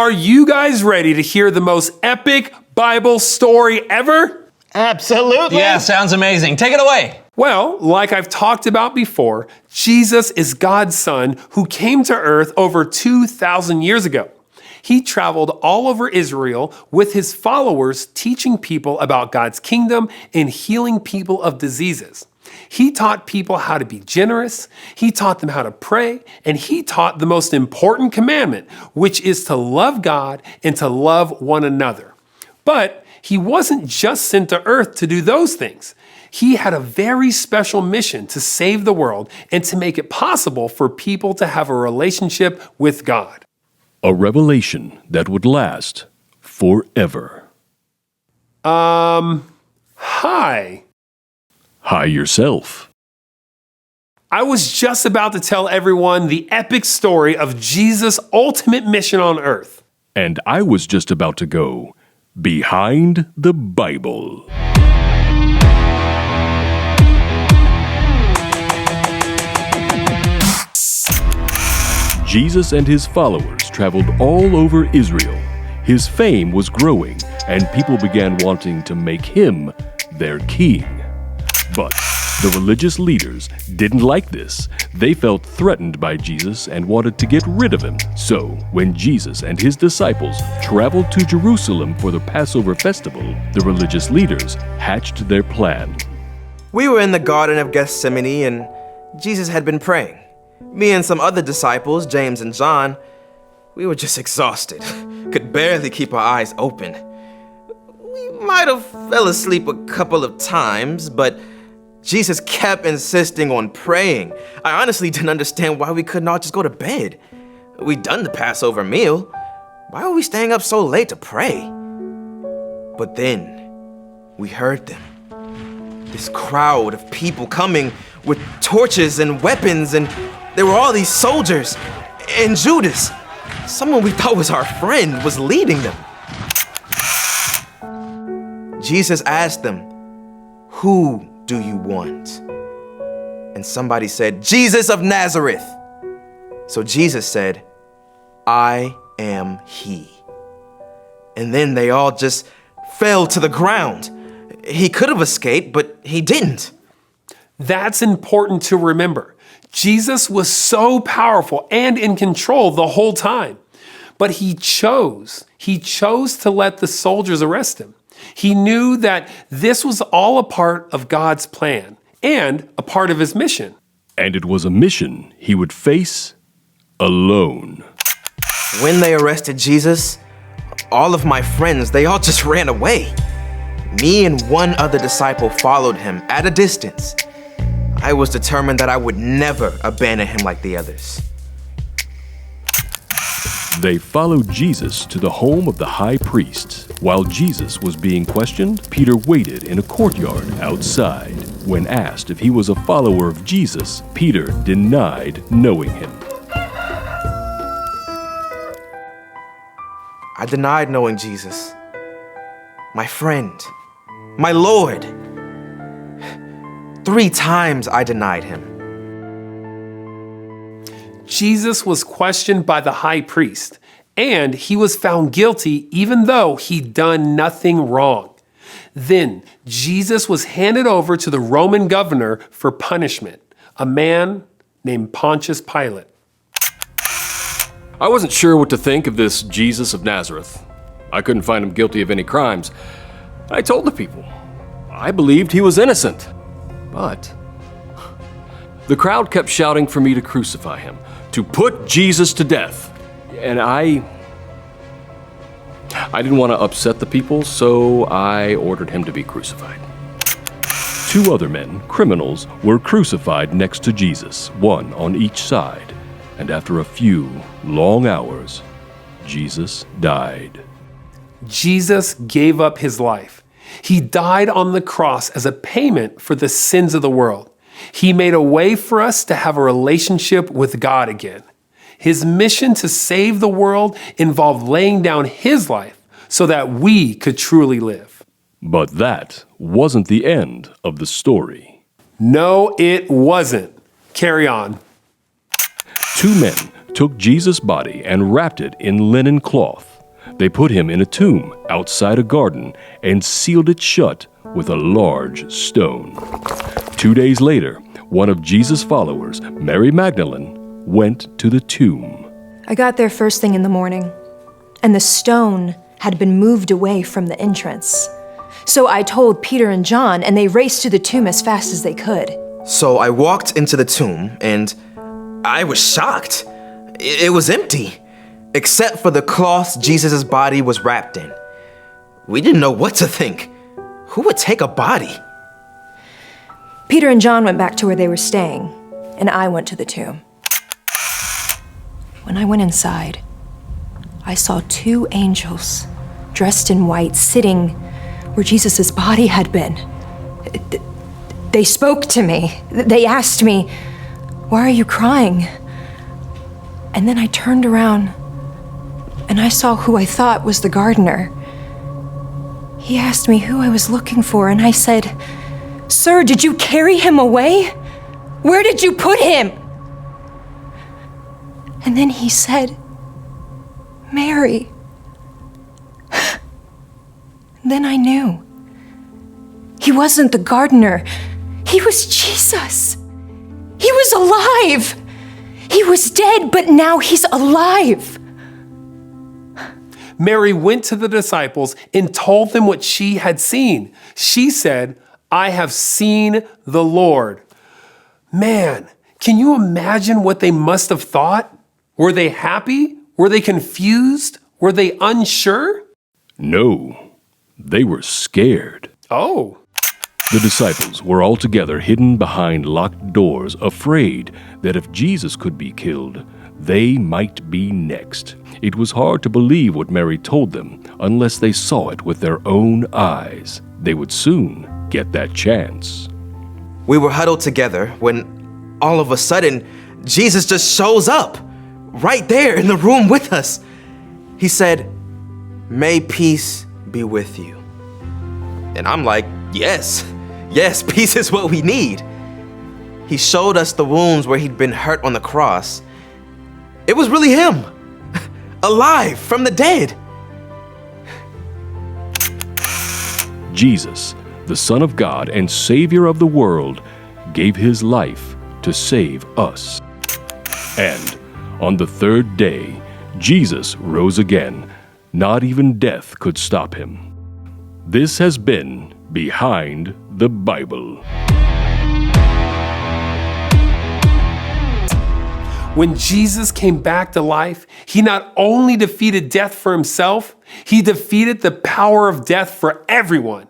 Are you guys ready to hear the most epic Bible story ever? Absolutely. Yeah, sounds amazing. Take it away. Well, like I've talked about before, Jesus is God's son who came to earth over 2,000 years ago. He traveled all over Israel with his followers, teaching people about God's kingdom and healing people of diseases. He taught people how to be generous, he taught them how to pray, and he taught the most important commandment, which is to love God and to love one another. But he wasn't just sent to earth to do those things. He had a very special mission to save the world and to make it possible for people to have a relationship with God. A revelation that would last forever. Hi. Hi yourself. I was just about to tell everyone the epic story of Jesus' ultimate mission on earth. And I was just about to go behind the Bible. Jesus and his followers traveled all over Israel. His fame was growing, and people began wanting to make him their king. But the religious leaders didn't like this. They felt threatened by Jesus and wanted to get rid of him. So, when Jesus and his disciples traveled to Jerusalem for the Passover festival, the religious leaders hatched their plan. We were in the Garden of Gethsemane and Jesus had been praying. Me and some other disciples, James and John, we were just exhausted. Could barely keep our eyes open. We might have fell asleep a couple of times, but Jesus kept insisting on praying. I honestly didn't understand why we could not just go to bed. We'd done the Passover meal. Why were we staying up so late to pray? But then we heard them. This crowd of people coming with torches and weapons, and there were all these soldiers. And Judas, someone we thought was our friend, was leading them. Jesus asked them, "Who do you want?" And somebody said, "Jesus of Nazareth." So Jesus said, "I am he." And then they all just fell to the ground. He could have escaped, but he didn't. That's important to remember. Jesus was so powerful and in control the whole time. But he chose to let the soldiers arrest him. He knew that this was all a part of God's plan and a part of his mission. And it was a mission he would face alone. When they arrested Jesus, all of my friends, they all just ran away. Me and one other disciple followed him at a distance. I was determined that I would never abandon him like the others. They followed Jesus to the home of the high priest. While Jesus was being questioned, Peter waited in a courtyard outside. When asked if he was a follower of Jesus, Peter denied knowing him. I denied knowing Jesus, my friend, my Lord. 3 times I denied him. Jesus was questioned by the high priest, and he was found guilty even though he'd done nothing wrong. Then Jesus was handed over to the Roman governor for punishment, a man named Pontius Pilate. I wasn't sure what to think of this Jesus of Nazareth. I couldn't find him guilty of any crimes. I told the people I believed he was innocent. But the crowd kept shouting for me to crucify him, to put Jesus to death. And I didn't want to upset the people, so I ordered him to be crucified. 2 other men, criminals, were crucified next to Jesus, one on each side. And after a few long hours, Jesus died. Jesus gave up his life. He died on the cross as a payment for the sins of the world. He made a way for us to have a relationship with God again. His mission to save the world involved laying down his life so that we could truly live. But that wasn't the end of the story. No, it wasn't. Carry on. 2 men took Jesus' body and wrapped it in linen cloth. They put him in a tomb outside a garden and sealed it shut with a large stone. 2 days later, one of Jesus' followers, Mary Magdalene, went to the tomb. I got there first thing in the morning, and the stone had been moved away from the entrance. So I told Peter and John, and they raced to the tomb as fast as they could. So I walked into the tomb, and I was shocked. It was empty, except for the cloths Jesus' body was wrapped in. We didn't know what to think. Who would take a body? Peter and John went back to where they were staying, and I went to the tomb. When I went inside, I saw 2 angels dressed in white sitting where Jesus' body had been. They spoke to me. They asked me, "Why are you crying?" And then I turned around and I saw who I thought was the gardener. He asked me who I was looking for, and I said, "Sir, did you carry him away? Where did you put him?" And then he said, "Mary." Then I knew. He wasn't the gardener. He was Jesus. He was alive. He was dead, but now he's alive. Mary went to the disciples and told them what she had seen. She said, "I have seen the Lord." Man, can you imagine what they must have thought? Were they happy? Were they confused? Were they unsure? No, they were scared. Oh. The disciples were all together hidden behind locked doors, afraid that if Jesus could be killed, they might be next. It was hard to believe what Mary told them unless they saw it with their own eyes. They would soon get that chance. We were huddled together when all of a sudden, Jesus just shows up right there in the room with us. He said, "May peace be with you." And I'm like, yes, peace is what we need. He showed us the wounds where he'd been hurt on the cross. It was really him, alive from the dead. Jesus, the Son of God and Savior of the world, gave his life to save us. And on the 3rd day, Jesus rose again. Not even death could stop him. This has been Behind the Bible. When Jesus came back to life, he not only defeated death for himself, he defeated the power of death for everyone.